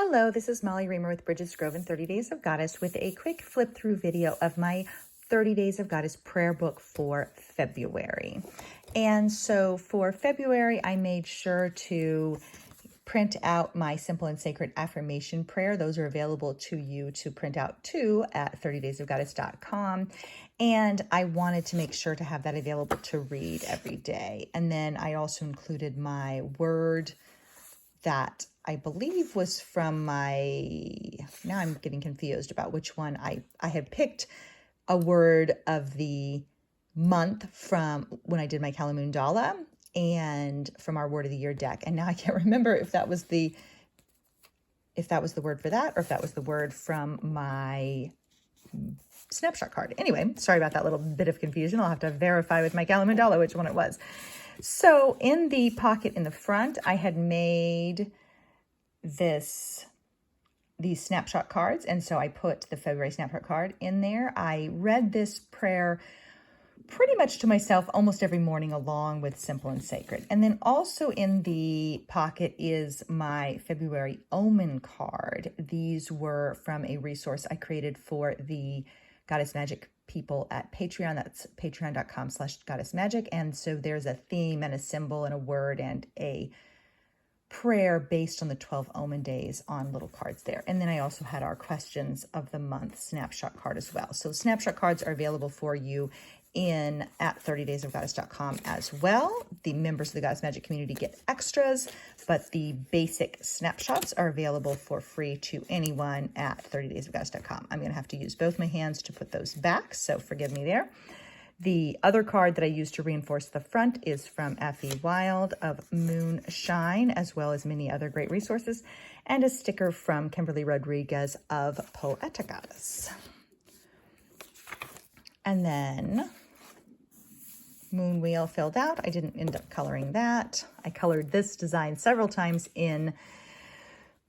Hello, this is Molly Reamer with Bridget's Grove and 30 Days of Goddess with a quick flip through video of my 30 Days of Goddess prayer book for February. And so for February, I made sure to print out my simple and sacred affirmation prayer. Those are available to you to print out too at 30daysofgoddess.com. And I wanted to make sure to have that available to read every day. And then I also included my word that I believe was from now I'm getting confused about which one. I had picked a word of the month from when I did my Kalamundala and from our word of the year deck. And now I can't remember if that was the word for that or if that was the word from my snapshot card. Anyway, sorry about that little bit of confusion. I'll have to verify with my Kalamundala which one it was. So in the pocket in the front, I had made these snapshot cards. And so I put the February snapshot card in there. I read this prayer pretty much to myself almost every morning along with Simple and Sacred. And then also in the pocket is my February Omen card. These were from a resource I created for the Goddess Magic people at Patreon. That's patreon.com/goddessmagic. And so there's a theme and a symbol and a word and a prayer based on the 12 Omen days on little cards there. And then I also had our questions of the month snapshot card as well. So snapshot cards are available for you at 30daysofgoddess.com as well. The members of the Goddess Magic community get extras, but the basic snapshots are available for free to anyone at 30daysofgoddess.com. I'm going to have to use both my hands to put those back, so forgive me there. The other card that I used to reinforce the front is from Effie Wild of Moonshine, as well as many other great resources, and a sticker from Kimberly Rodriguez of Poeta Goddess. And then Moon Wheel filled out. I didn't end up coloring that. I colored this design several times in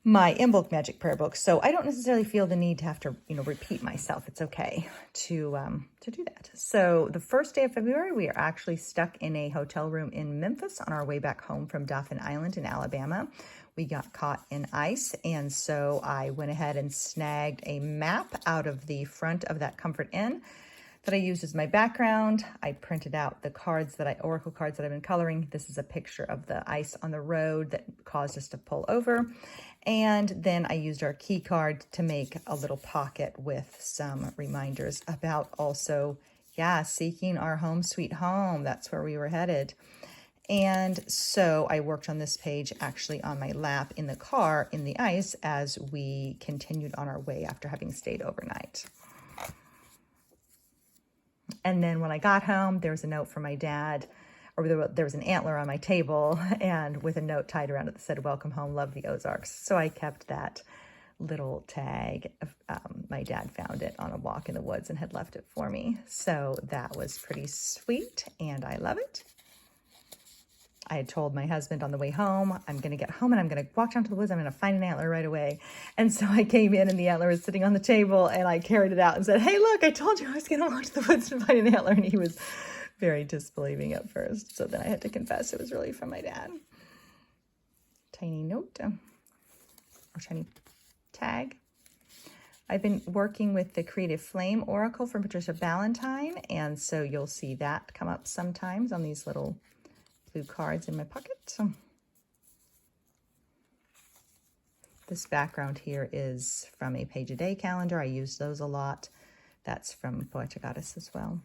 my in-book magic prayer book, so I don't necessarily feel the need to have to, repeat myself. It's okay to do that. So the first day of February, we are actually stuck in a hotel room in Memphis on our way back home from Dauphin Island in Alabama. We got caught in ice, and so I went ahead and snagged a map out of the front of that Comfort Inn that I used as my background. I printed out the oracle cards that I've been coloring. This is a picture of the ice on the road that caused us to pull over. And then I used our key card to make a little pocket with some reminders about also, seeking our home sweet home. That's where we were headed. And so I worked on this page actually on my lap in the car in the ice as we continued on our way after having stayed overnight. And then when I got home, there was a note from my dad, or there was an antler on my table, and with a note tied around it that said, "Welcome home, love the Ozarks." So I kept that little tag. My dad found it on a walk in the woods and had left it for me. So that was pretty sweet, and I love it. I had told my husband on the way home, I'm going to get home and I'm going to walk down to the woods. I'm going to find an antler right away. And so I came in and the antler was sitting on the table, and I carried it out and said, "Hey, look, I told you I was going to walk to the woods and find an antler." And he was very disbelieving at first. So then I had to confess it was really from my dad. Tiny note or tiny tag. I've been working with the Creative Flame Oracle from Patricia Ballantyne. And so you'll see that come up sometimes on these little blue cards in my pocket. This background here is from a Page a Day calendar. I use those a lot. That's from Poeta Goddess as well.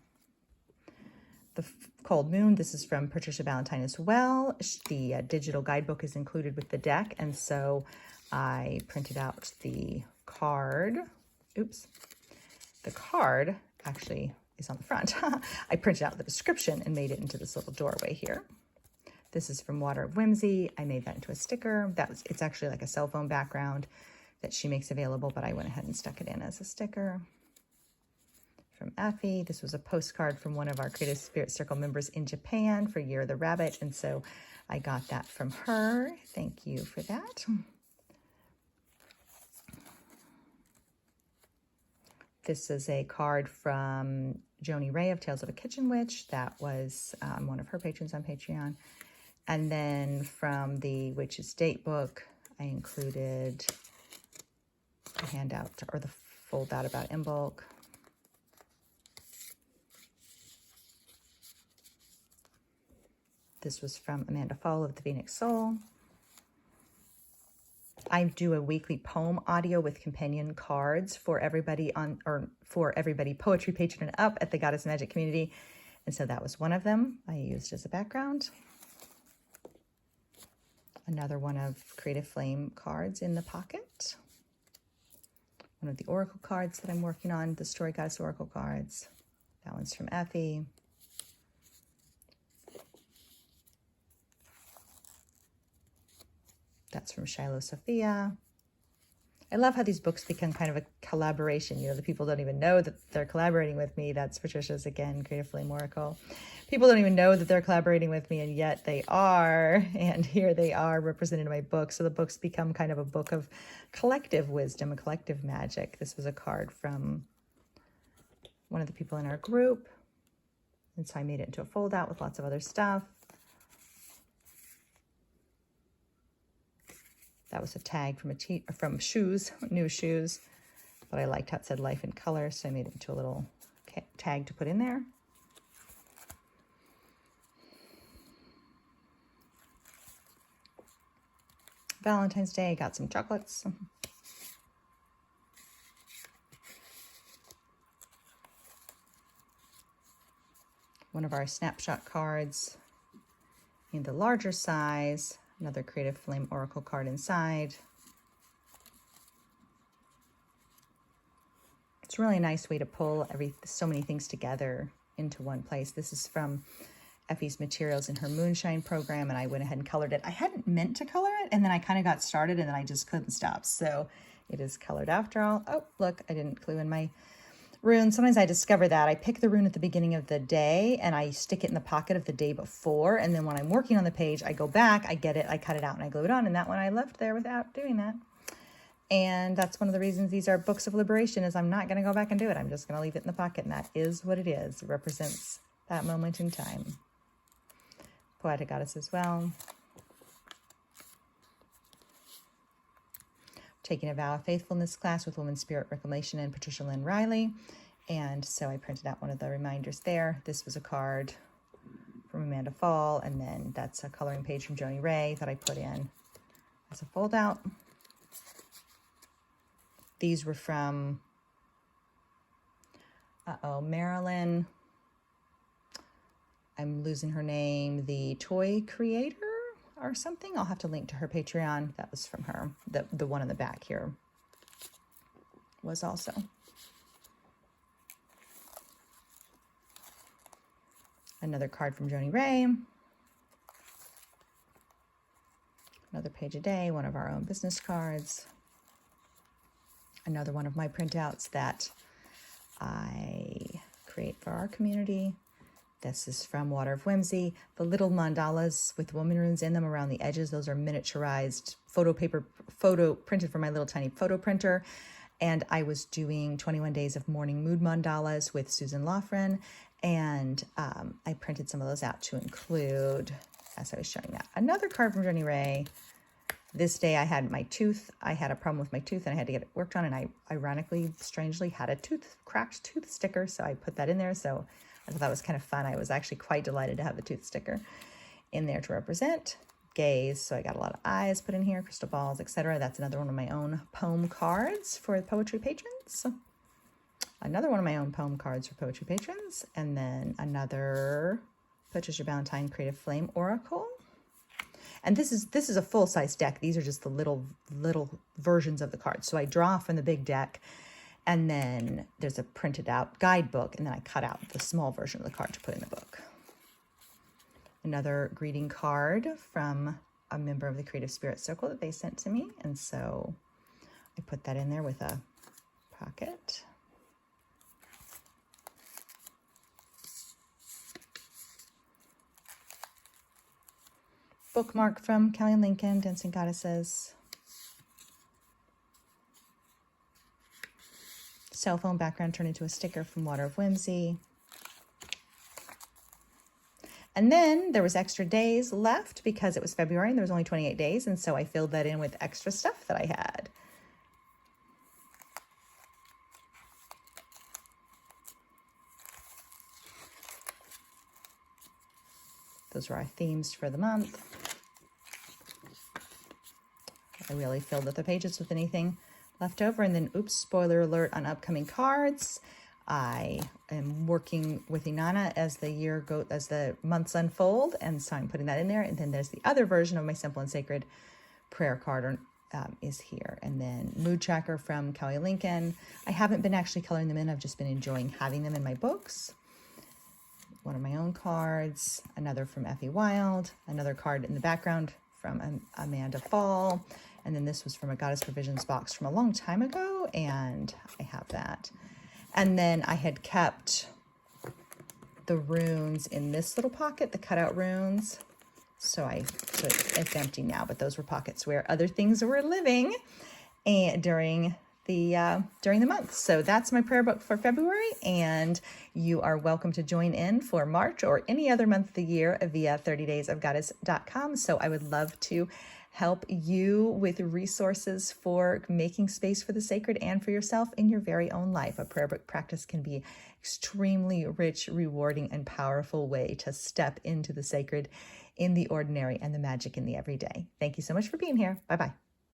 The Cold Moon, this is from Patricia Ballantyne as well. The digital guidebook is included with the deck, and so I printed out the card. Oops. The card actually is on the front. I printed out the description and made it into this little doorway here. This is from Water of Whimsy. I made that into a sticker. It's actually like a cell phone background that she makes available, but I went ahead and stuck it in as a sticker. From Effie, this was a postcard from one of our Creative Spirit Circle members in Japan for Year of the Rabbit, and so I got that from her. Thank you for that. This is a card from Joni Ray of Tales of a Kitchen Witch. That was one of her patrons on Patreon. And then from the Witch's Date book, I included the handout or the fold out about in bulk. This was from Amanda Fall of the Phoenix Soul. I do a weekly poem audio with companion cards for everybody poetry patron and up at the Goddess Magic community. And so that was one of them I used as a background. Another one of Creative Flame cards in the pocket. One of the Oracle cards that I'm working on, the Story Goddess Oracle cards. That one's from Effie. That's from Shiloh Sophia. I love how these books become kind of a collaboration. You know, the people don't even know that they're collaborating with me. That's Patricia's again, Creative Flame Oracle. People don't even know that they're collaborating with me, and yet they are. And here they are represented in my book. So the books become kind of a book of collective wisdom and collective magic. This was a card from one of the people in our group. And so I made it into a fold out with lots of other stuff. That was a tag from shoes, new shoes. But I liked how it said life in color, so I made it into a little tag to put in there. Valentine's Day, got some chocolates. One of our snapshot cards in the larger size. Another Creative Flame Oracle card inside. It's a really nice way to pull so many things together into one place. This is from Effie's materials in her Moonshine program, and I went ahead and colored it. I hadn't meant to color it, and then I kind of got started, and then I just couldn't stop. So it is colored after all. Oh, look, I didn't glue in my rune. Sometimes I discover that. I pick the rune at the beginning of the day and I stick it in the pocket of the day before. And then when I'm working on the page, I go back, I get it, I cut it out and I glue it on. And that one I left there without doing that. And that's one of the reasons these are books of liberation is I'm not going to go back and do it. I'm just going to leave it in the pocket. And that is what it is. It represents that moment in time. Poetic Goddess as well. Taking a vow of faithfulness class with Woman Spirit Reclamation and Patricia Lynn Riley. And so I printed out one of the reminders there. This was a card from Amanda Fall. And then that's a coloring page from Joni Ray that I put in as a fold out. These were from, Marilyn. I'm losing her name, the Toy Creator or something. I'll have to link to her Patreon. That was from her. The one in the back here was also. Another card from Joni Ray. Another page a day, one of our own business cards. Another one of my printouts that I create for our community. This is from Water of Whimsy. The little mandalas with woman runes in them around the edges. Those are miniaturized photo printed from my little tiny photo printer. And I was doing 21 days of morning mood mandalas with Susan Lofgren. And I printed some of those out to include as I was showing that. Another card from Joni Ray. This day I had my tooth. I had a problem with my tooth and I had to get it worked on. And I ironically, strangely had a cracked tooth sticker. So I put that in there. So I thought that was kind of fun. I was actually quite delighted to have the tooth sticker in there to represent gaze. So I got a lot of eyes put in here, crystal balls, etc. That's another one of my own poem cards for the poetry patrons. Another one of my own poem cards for poetry patrons. And then another Patricia Ballantyne Creative Flame Oracle. And this is a full-size deck. These are just the little versions of the cards. So I draw from the big deck. And then there's a printed out guidebook, and then I cut out the small version of the card to put in the book. Another greeting card from a member of the Creative Spirit Circle that they sent to me. And so I put that in there with a pocket. Bookmark from Kelly and Lincoln, Dancing Goddesses. Cell phone background turned into a sticker from Water of Whimsy. And then there was extra days left because it was February and there was only 28 days. And so I filled that in with extra stuff that I had. Those were our themes for the month. I really filled up the pages with anything left over. And then, oops, spoiler alert on upcoming cards. I am working with Inanna as the months unfold, and so I'm putting that in there. And then there's the other version of my Simple and Sacred prayer card is here. And then Mood Tracker from Kelly Lincoln. I haven't been actually coloring them in. I've just been enjoying having them in my books. One of my own cards, another from Effie Wild, another card in the background from Amanda Fall. And then this was from a Goddess Provisions box from a long time ago, and I have that. And then I had kept the runes in this little pocket, the cutout runes. So it's empty now, but those were pockets where other things were living and during the month. So that's my prayer book for February, and you are welcome to join in for March or any other month of the year via 30daysofgoddess.com. So I would love to help you with resources for making space for the sacred and for yourself in your very own life. A prayer book practice can be extremely rich, rewarding, and powerful way to step into the sacred in the ordinary and the magic in the everyday. Thank you so much for being here. Bye-bye.